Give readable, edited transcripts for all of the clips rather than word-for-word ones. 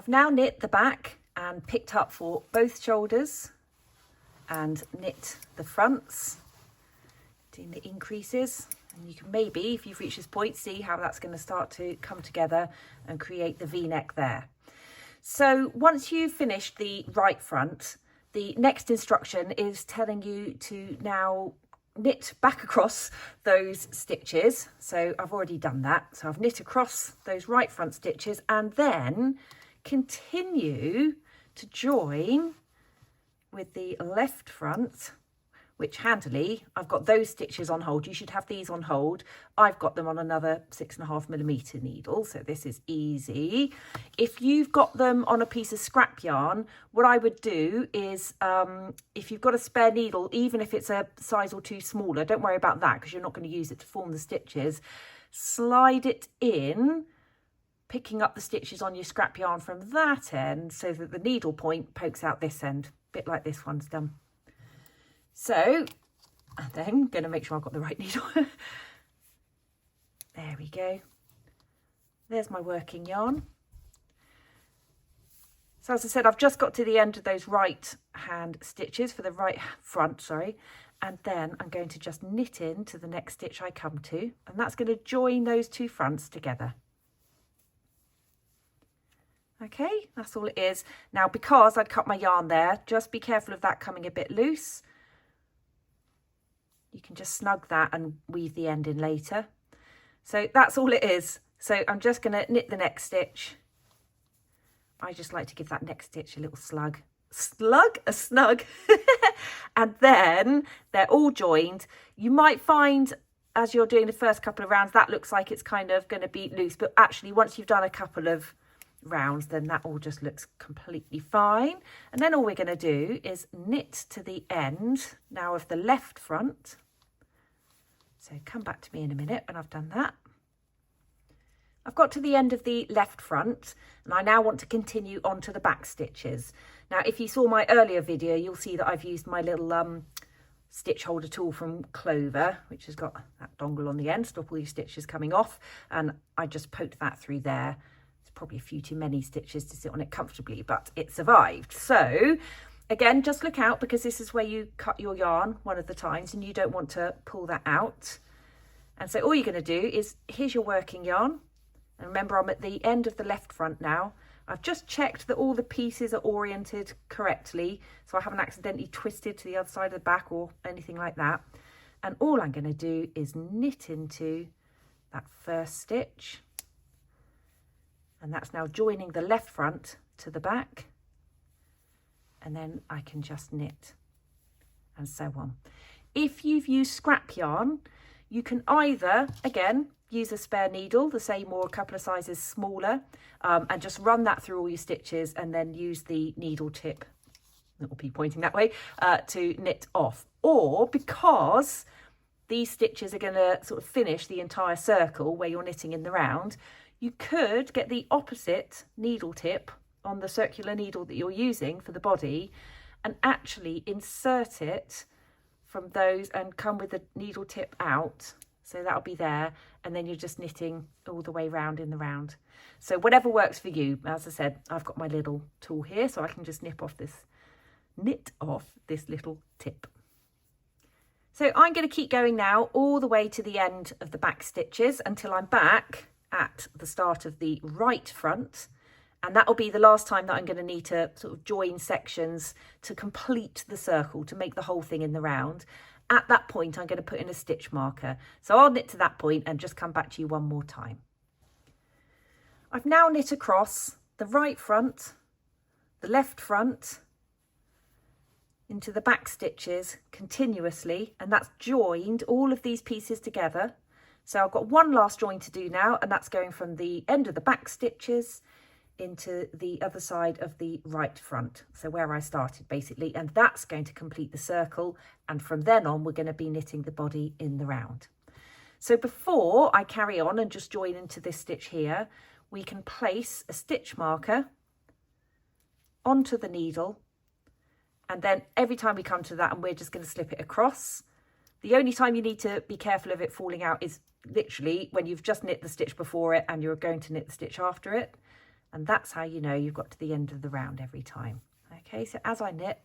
I've now knit the back and picked up for both shoulders and knit the fronts, doing the increases. And you can maybe, if you've reached this point, see how that's going to start to come together and create the V-neck there. So once you've finished the right front, the next instruction is telling you to now knit back across those stitches. So I've already done that. So I've knit across those right front stitches and then continue to join with the left front, which handily, I've got those stitches on hold. You should have these on hold. I've got them on another 6.5mm needle, so this is easy. If you've got them on a piece of scrap yarn, what I would do is, if you've got a spare needle, even if it's a size or two smaller, don't worry about that because you're not going to use it to form the stitches. Slide it in, picking up the stitches on your scrap yarn from that end so that the needle point pokes out this end, a bit like this one's done. So, and then I'm going to make sure I've got the right needle. There we go. There's my working yarn. So as I said, I've just got to the end of those right hand stitches for the right front, sorry. And then I'm going to just knit into the next stitch I come to, and that's going to join those two fronts together. Okay, that's all it is. Now, because I'd cut my yarn there, just be careful of that coming a bit loose. You can just snug that and weave the end in later. So that's all it is. So I'm just going to knit the next stitch. I just like to give that next stitch a little slug. A snug. And then they're all joined. You might find as you're doing the first couple of rounds, that looks like it's kind of going to be loose. But actually, once you've done a couple of rounds, then that all just looks completely fine. And then all we're going to do is knit to the end now of the left front. So come back to me in a minute when I've done that. I've got to the end of the left front and I now want to continue on to the back stitches. Now, if you saw my earlier video, you'll see that I've used my little stitch holder tool from Clover, which has got that dongle on the end, stop all your stitches coming off. And I just poked that through there. It's probably a few too many stitches to sit on it comfortably, but it survived. So again, just look out because this is where you cut your yarn one of the times and you don't want to pull that out. And so all you're going to do is, here's your working yarn. And remember, I'm at the end of the left front now. I've just checked that all the pieces are oriented correctly, so I haven't accidentally twisted to the other side of the back or anything like that. And all I'm going to do is knit into that first stitch. And that's now joining the left front to the back. And then I can just knit and so on. If you've used scrap yarn, you can either, again, use a spare needle, the same or a couple of sizes smaller, and just run that through all your stitches and then use the needle tip, that will be pointing that way, to knit off. Or because these stitches are going to sort of finish the entire circle where you're knitting in the round, you could get the opposite needle tip on the circular needle that you're using for the body and actually insert it from those and come with the needle tip out. So that'll be there, and then you're just knitting all the way round in the round. So whatever works for you. As I said, I've got my little tool here, so I can just knit off this little tip. So I'm going to keep going now all the way to the end of the back stitches until I'm back at the start of the right front. And that will be the last time that I'm going to need to sort of join sections to complete the circle, to make the whole thing in the round. At that point, I'm going to put in a stitch marker. So I'll knit to that point and just come back to you one more time. I've now knit across the right front, the left front, into the back stitches continuously, and that's joined all of these pieces together. So I've got one last join to do now, and that's going from the end of the back stitches into the other side of the right front, so where I started basically, and that's going to complete the circle, and from then on we're going to be knitting the body in the round. So before I carry on and just join into this stitch here, we can place a stitch marker onto the needle, and then every time we come to that, and we're just going to slip it across. The only time you need to be careful of it falling out is literally when you've just knit the stitch before it and you're going to knit the stitch after it. And that's how you know you've got to the end of the round every time. Okay, so as I knit,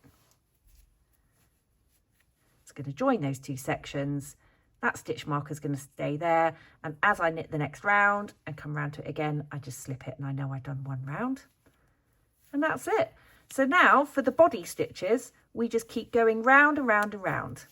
it's going to join those two sections. That stitch marker is going to stay there. And as I knit the next round and come round to it again, I just slip it and I know I've done one round. And that's it. So now for the body stitches, we just keep going round and round and round.